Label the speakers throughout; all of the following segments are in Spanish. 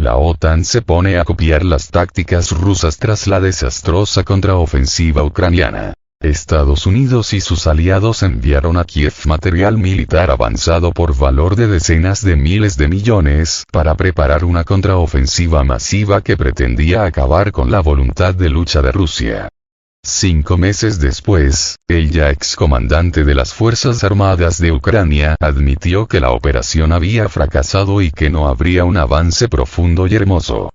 Speaker 1: la OTAN se pone a copiar las tácticas rusas tras la desastrosa contraofensiva ucraniana. Estados Unidos y sus aliados enviaron a Kiev material militar avanzado por valor de decenas de miles de millones para preparar una contraofensiva masiva que pretendía acabar con la voluntad de lucha de Rusia. 5 meses después, el ya excomandante de las Fuerzas Armadas de Ucrania admitió que la operación había fracasado y que no habría un avance profundo y hermoso.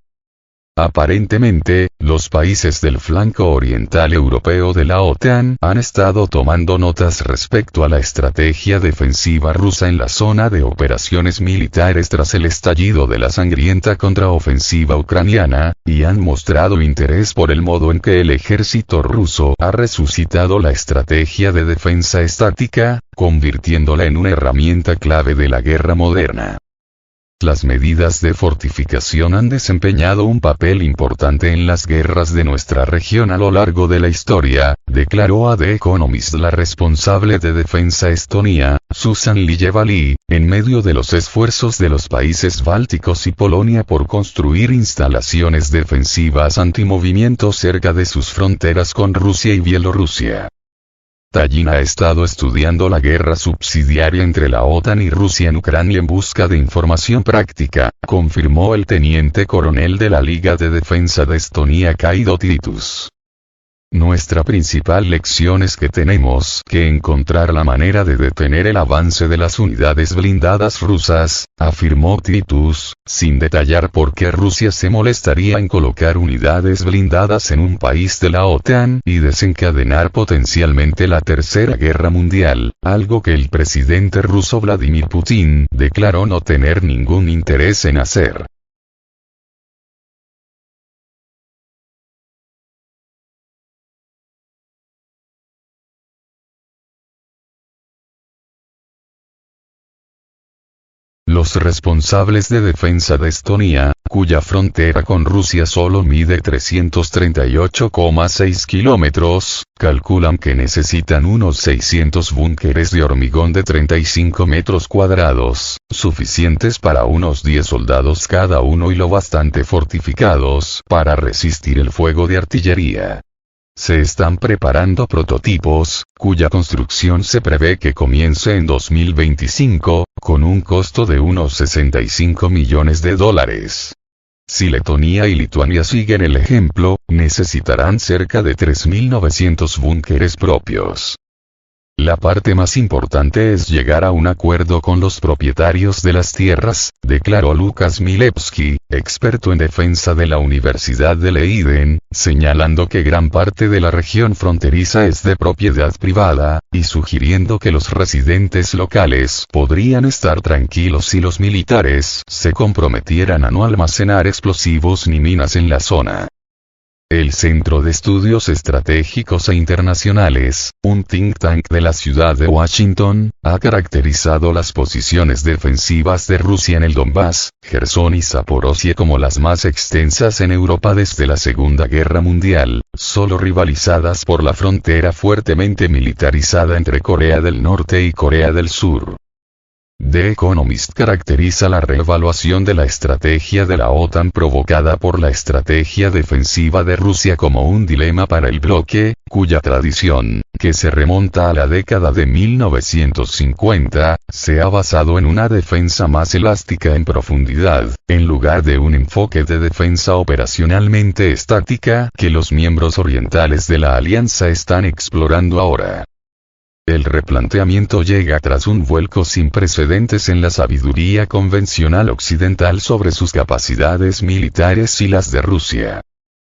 Speaker 1: Aparentemente, los países del flanco oriental europeo de la OTAN han estado tomando notas respecto a la estrategia defensiva rusa en la zona de operaciones militares tras el estallido de la sangrienta contraofensiva ucraniana, y han mostrado interés por el modo en que el ejército ruso ha resucitado la estrategia de defensa estática, convirtiéndola en una herramienta clave de la guerra moderna. Las medidas de fortificación han desempeñado un papel importante en las guerras de nuestra región a lo largo de la historia, declaró a The Economist la responsable de defensa estonia, Susan Lijevaly, en medio de los esfuerzos de los países bálticos y Polonia por construir instalaciones defensivas antimovimiento cerca de sus fronteras con Rusia y Bielorrusia. Tallinn ha estado estudiando la guerra subsidiaria entre la OTAN y Rusia en Ucrania en busca de información práctica, confirmó el teniente coronel de la Liga de Defensa de Estonia Kaido Titus. Nuestra principal lección es que tenemos que encontrar la manera de detener el avance de las unidades blindadas rusas, afirmó Titus, sin detallar por qué Rusia se molestaría en colocar unidades blindadas en un país de la OTAN y desencadenar potencialmente la Tercera Guerra Mundial, algo que el presidente ruso Vladimir Putin declaró no tener ningún interés en hacer. Los responsables de defensa de Estonia, cuya frontera con Rusia solo mide 338,6 kilómetros, calculan que necesitan unos 600 búnkeres de hormigón de 35 metros cuadrados, suficientes para unos 10 soldados cada uno y lo bastante fortificados para resistir el fuego de artillería. Se están preparando prototipos, cuya construcción se prevé que comience en 2025, con un costo de unos 65 millones de dólares. Si Letonia y Lituania siguen el ejemplo, necesitarán cerca de 3.900 búnkeres propios. La parte más importante es llegar a un acuerdo con los propietarios de las tierras, declaró Lukas Milewski, experto en defensa de la Universidad de Leiden, señalando que gran parte de la región fronteriza es de propiedad privada, y sugiriendo que los residentes locales podrían estar tranquilos si los militares se comprometieran a no almacenar explosivos ni minas en la zona. El Centro de Estudios Estratégicos e Internacionales, un think tank de la ciudad de Washington, ha caracterizado las posiciones defensivas de Rusia en el Donbass, Jersón y Zaporozhye como las más extensas en Europa desde la Segunda Guerra Mundial, solo rivalizadas por la frontera fuertemente militarizada entre Corea del Norte y Corea del Sur. The Economist caracteriza la reevaluación de la estrategia de la OTAN provocada por la estrategia defensiva de Rusia como un dilema para el bloque, cuya tradición, que se remonta a la década de 1950, se ha basado en una defensa más elástica en profundidad, en lugar de un enfoque de defensa operacionalmente estática que los miembros orientales de la alianza están explorando ahora. El replanteamiento llega tras un vuelco sin precedentes en la sabiduría convencional occidental sobre sus capacidades militares y las de Rusia.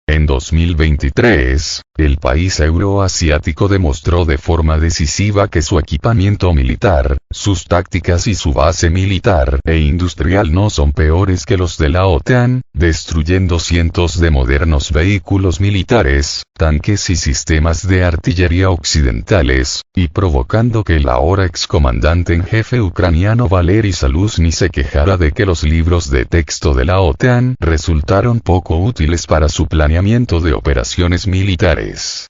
Speaker 1: En 2023, el país euroasiático demostró de forma decisiva que su equipamiento militar, sus tácticas y su base militar e industrial no son peores que los de la OTAN, destruyendo cientos de modernos vehículos militares, tanques y sistemas de artillería occidentales, y provocando que el ahora excomandante en jefe ucraniano Valery Zaluzhny se quejara de que los libros de texto de la OTAN resultaron poco útiles para su planeamiento de operaciones militares.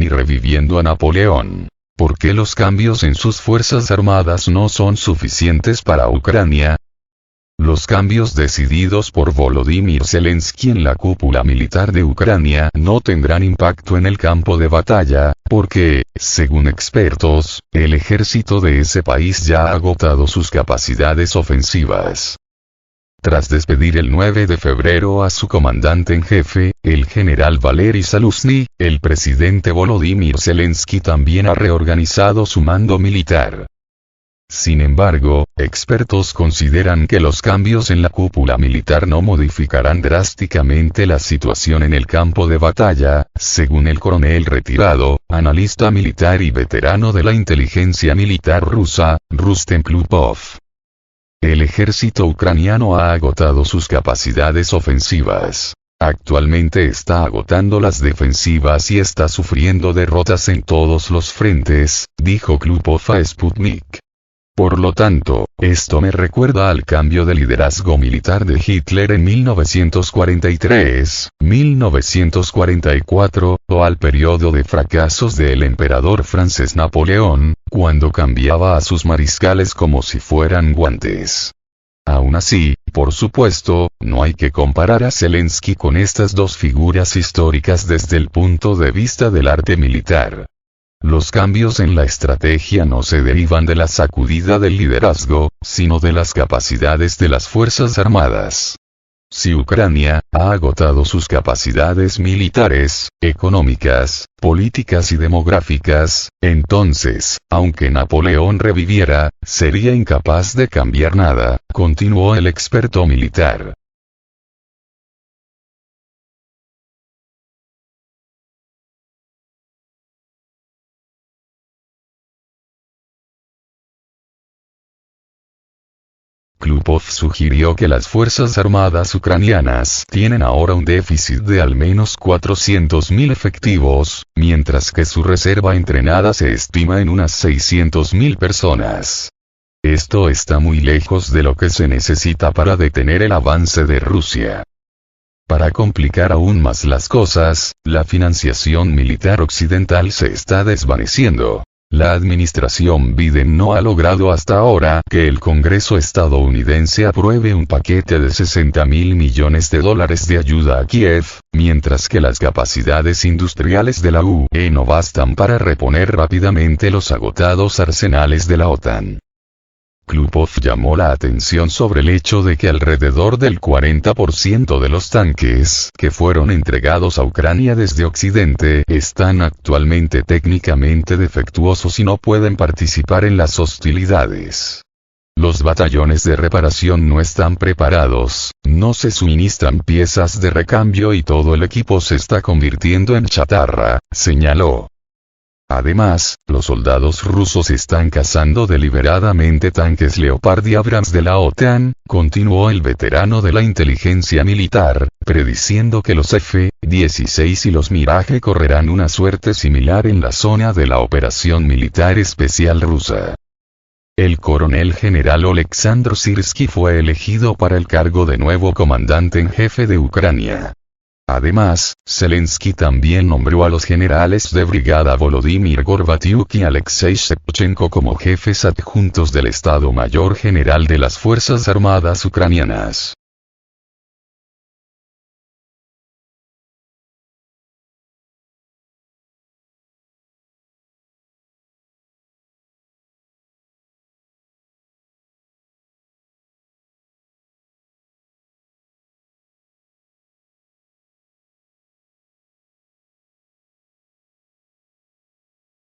Speaker 1: y reviviendo a Napoleón. ¿Por qué los cambios en sus fuerzas armadas no son suficientes para Ucrania? Los cambios decididos por Volodymyr Zelensky en la cúpula militar de Ucrania no tendrán impacto en el campo de batalla, porque, según expertos, el ejército de ese país ya ha agotado sus capacidades ofensivas. Tras despedir el 9 de febrero a su comandante en jefe, el general Valery Zaluzny, el presidente Volodymyr Zelensky también ha reorganizado su mando militar. Sin embargo, expertos consideran que los cambios en la cúpula militar no modificarán drásticamente la situación en el campo de batalla, según el coronel retirado, analista militar y veterano de la inteligencia militar rusa, Rustem Klupov. El ejército ucraniano ha agotado sus capacidades ofensivas. Actualmente está agotando las defensivas y está sufriendo derrotas en todos los frentes, dijo Klupov a Sputnik. Por lo tanto, esto me recuerda al cambio de liderazgo militar de Hitler en 1943, 1944, o al periodo de fracasos del emperador francés Napoleón, cuando cambiaba a sus mariscales como si fueran guantes. Aún así, por supuesto, no hay que comparar a Zelensky con estas dos figuras históricas desde el punto de vista del arte militar. Los cambios en la estrategia no se derivan de la sacudida del liderazgo, sino de las capacidades de las fuerzas armadas. Si Ucrania ha agotado sus capacidades militares, económicas, políticas y demográficas, entonces, aunque Napoleón reviviera, sería incapaz de cambiar nada, continuó el experto militar. Klupov sugirió que las Fuerzas Armadas ucranianas tienen ahora un déficit de al menos 400.000 efectivos, mientras que su reserva entrenada se estima en unas 600.000 personas. Esto está muy lejos de lo que se necesita para detener el avance de Rusia. Para complicar aún más las cosas, la financiación militar occidental se está desvaneciendo. La administración Biden no ha logrado hasta ahora que el Congreso estadounidense apruebe un paquete de $60.000 millones de ayuda a Kiev, mientras que las capacidades industriales de la UE no bastan para reponer rápidamente los agotados arsenales de la OTAN. Klupov llamó la atención sobre el hecho de que alrededor del 40% de los tanques que fueron entregados a Ucrania desde Occidente están actualmente técnicamente defectuosos y no pueden participar en las hostilidades. Los batallones de reparación no están preparados, no se suministran piezas de recambio y todo el equipo se está convirtiendo en chatarra, señaló. Además, los soldados rusos están cazando deliberadamente tanques Leopard y Abrams de la OTAN, continuó el veterano de la inteligencia militar, prediciendo que los F-16 y los Mirage correrán una suerte similar en la zona de la operación militar especial rusa. El coronel general Oleksandr Syrskyi fue elegido para el cargo de nuevo comandante en jefe de Ucrania. Además, Zelensky también nombró a los generales de brigada Volodymyr Gorbatyuk y Alexei Shevchenko como jefes adjuntos del Estado Mayor General de las Fuerzas Armadas ucranianas.